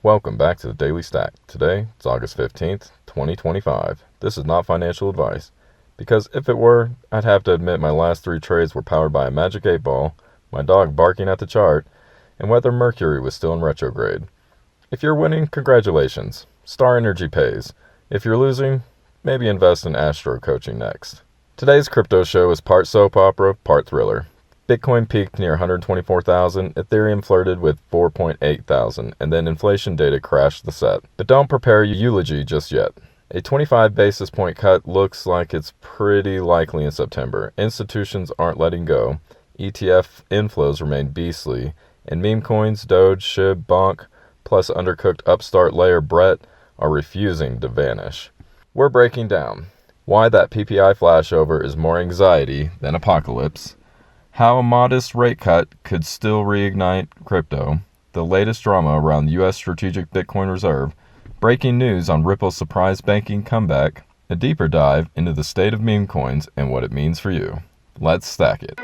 Welcome back to the Daily Stack. Today, it's August 15th, 2025. This is not financial advice, because if it were, I'd have to admit my last 3 trades were powered by a magic 8 ball, my dog barking at the chart, and whether Mercury was still in retrograde. If you're winning, congratulations. Star Energy pays. If you're losing, maybe invest in Astro Coaching next. Today's crypto show is part soap opera, part thriller. Bitcoin peaked near 124,000, Ethereum flirted with 4.8 thousand, and then inflation data crashed the set. But don't prepare your eulogy just yet. A 25 basis point cut looks like it's pretty likely in September. Institutions aren't letting go. ETF inflows remain beastly, and meme coins, Doge, SHIB, Bonk, plus undercooked upstart layer Brett are refusing to vanish. We're breaking down why that PPI flashover is more anxiety than apocalypse, how a modest rate cut could still reignite crypto, the latest drama around the U.S. Strategic Bitcoin Reserve, breaking news on Ripple's surprise banking comeback, a deeper dive into the state of meme coins and what it means for you. Let's stack it.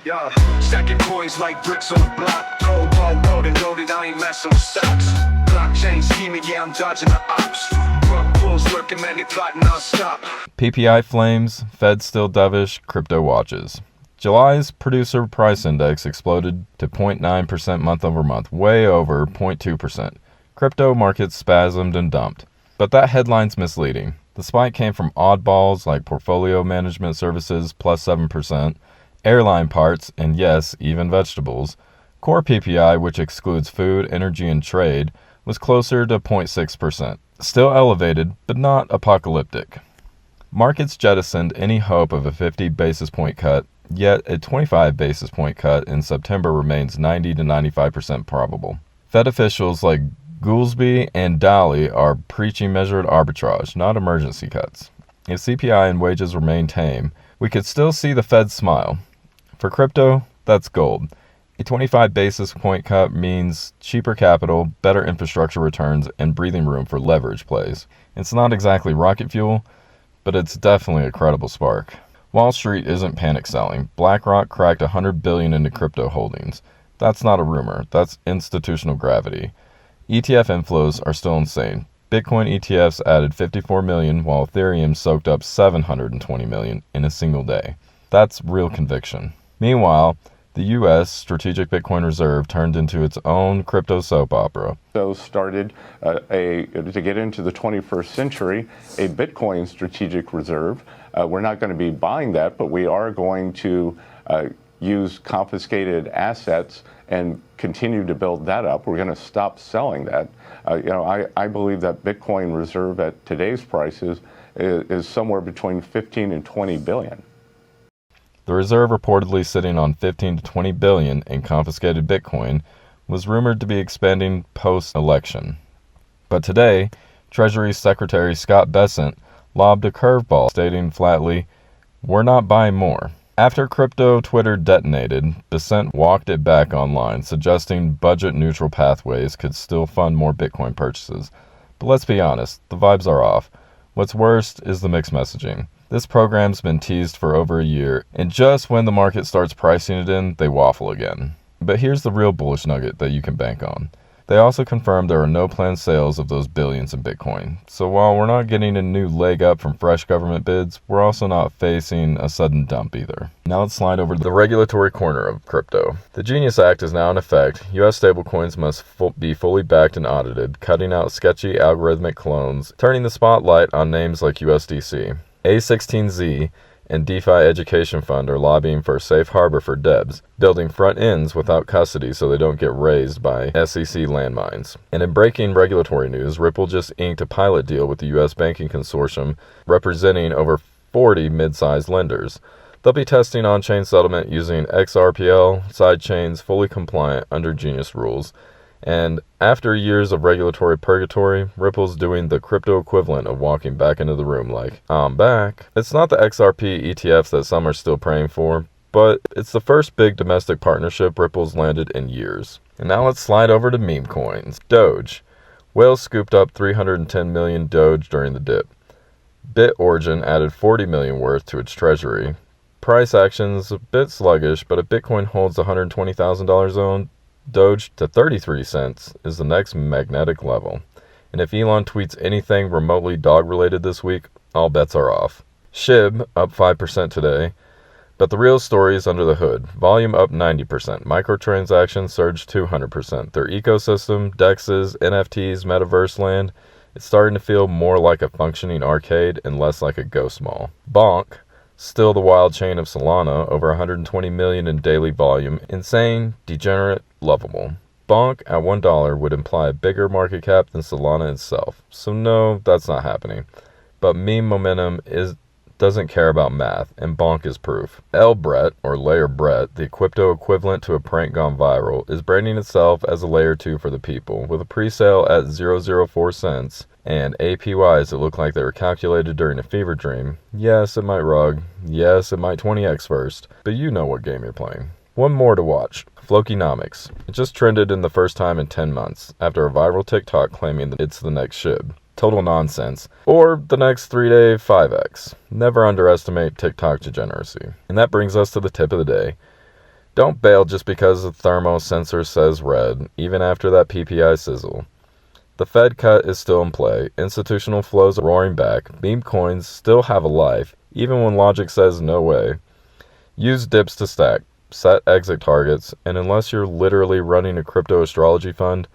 Yeah, stacking coins like bricks on the block. Gold ball loaded, I ain't messing with stocks. Blockchain scheming, yeah, I'm dodging the ops. Rug pulls lurking, man, they plotting non-stop. PPI flames, Fed still dovish, crypto watches. July's producer price index exploded to 0.9% month over month, way over 0.2%. Crypto markets spasmed and dumped. But that headline's misleading. The spike came from oddballs like portfolio management services plus 7%, airline parts, and yes, even vegetables. Core PPI, which excludes food, energy, and trade, was closer to 0.6%. Still elevated, but not apocalyptic. Markets jettisoned any hope of a 50 basis point cut, yet a 25 basis point cut in September remains 90 to 95% probable. Fed officials like Goolsbee and Daly are preaching measured arbitrage, not emergency cuts. If CPI and wages remain tame, we could still see the Fed smile. For crypto, that's gold. A 25 basis point cut means cheaper capital, better infrastructure returns, and breathing room for leverage plays. It's not exactly rocket fuel, but it's definitely a credible spark. Wall Street isn't panic selling. Blackrock cracked $100 billion into crypto holdings. That's not a rumor. That's institutional gravity. ETF inflows are still insane. Bitcoin ETFs added 54 million, while Ethereum soaked up 720 million in a single day. That's real conviction. Meanwhile, the U.S. Strategic Bitcoin Reserve turned into its own crypto soap opera. So started to get into the 21st century, a Bitcoin strategic reserve. We're not going to be buying that, but we are going to use confiscated assets and continue to build that up. We're going to stop selling that. I believe that Bitcoin reserve at today's prices is somewhere between 15 and 20 billion. The reserve, reportedly sitting on 15 to 20 billion in confiscated Bitcoin, was rumored to be expanding post-election. But today, Treasury Secretary Scott Bessent lobbed a curveball, stating flatly, "We're not buying more." After crypto Twitter detonated, Bessent walked it back online, suggesting budget-neutral pathways could still fund more Bitcoin purchases. But let's be honest, the vibes are off. What's worst is the mixed messaging. This program's been teased for over a year, and just when the market starts pricing it in, they waffle again. But here's the real bullish nugget that you can bank on. They also confirmed there are no planned sales of those billions in Bitcoin. So while we're not getting a new leg up from fresh government bids, we're also not facing a sudden dump either. Now let's slide over to the regulatory corner of crypto. The Genius Act is now in effect. U.S. stablecoins must be fully backed and audited, cutting out sketchy algorithmic clones, turning the spotlight on names like USDC. A16Z and DeFi Education Fund are lobbying for a safe harbor for DEBs, building front ends without custody so they don't get raised by SEC landmines. And in breaking regulatory news, Ripple just inked a pilot deal with the U.S. banking consortium representing over 40 mid-sized lenders. They'll be testing on-chain settlement using XRPL sidechains fully compliant under Genius rules. And after years of regulatory purgatory, Ripple's doing the crypto equivalent of walking back into the room like, "I'm back." It's not the XRP ETFs that some are still praying for, but it's the first big domestic partnership Ripple's landed in years. And now let's slide over to meme coins. Doge. Whales scooped up 310 million Doge during the dip. BitOrigin added 40 million worth to its treasury. Price action's a bit sluggish, but if Bitcoin holds the $120,000 zone, Doge to 33 cents is the next magnetic level. And if Elon tweets anything remotely dog-related this week, all bets are off. SHIB up 5% today, but the real story is under the hood. Volume up 90%, microtransactions surged 200%. Their ecosystem, DEXs, NFTs, metaverse land, it's starting to feel more like a functioning arcade and less like a ghost mall. Bonk, still the wild chain of Solana, over 120 million in daily volume. Insane, degenerate, lovable. Bonk at $1 would imply a bigger market cap than Solana itself. So no, that's not happening. But meme momentum doesn't care about math, and Bonk is proof. LBRET, or Layer Brett, the crypto equivalent to a prank gone viral, is branding itself as a Layer 2 for the people, with a pre-sale at 0.004 cents, and APYs that look like they were calculated during a fever dream. Yes, it might rug. Yes, it might 20x first, but you know what game you're playing. One more to watch. Flokinomics. It just trended in the first time in 10 months, after a viral TikTok claiming that it's the next SHIB. Total nonsense. Or the next 3-day 5x. Never underestimate TikTok degeneracy. And that brings us to the tip of the day. Don't bail just because the thermo sensor says red, even after that PPI sizzle. The Fed cut is still in play. Institutional flows are roaring back. Meme coins still have a life, even when logic says no way. Use dips to stack. Set exit targets, and unless you're literally running a crypto astrology fund,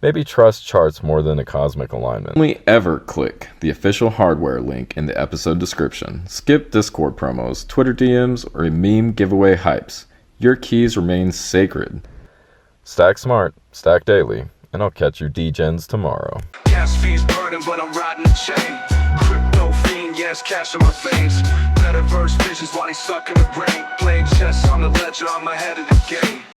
maybe trust charts more than a cosmic alignment. Only ever click the official hardware link in the episode description. Skip Discord promos, Twitter DMs, or meme giveaway hypes. Your keys remain sacred. Stack smart, stack daily, and I'll catch you degens tomorrow. Gas fees burning, but I'm riding the chain. Crypto fiend, yes, cash in my face. Metaverse visions while they stuck in the brain. Playing chess on the ledger, I'm ahead of the game.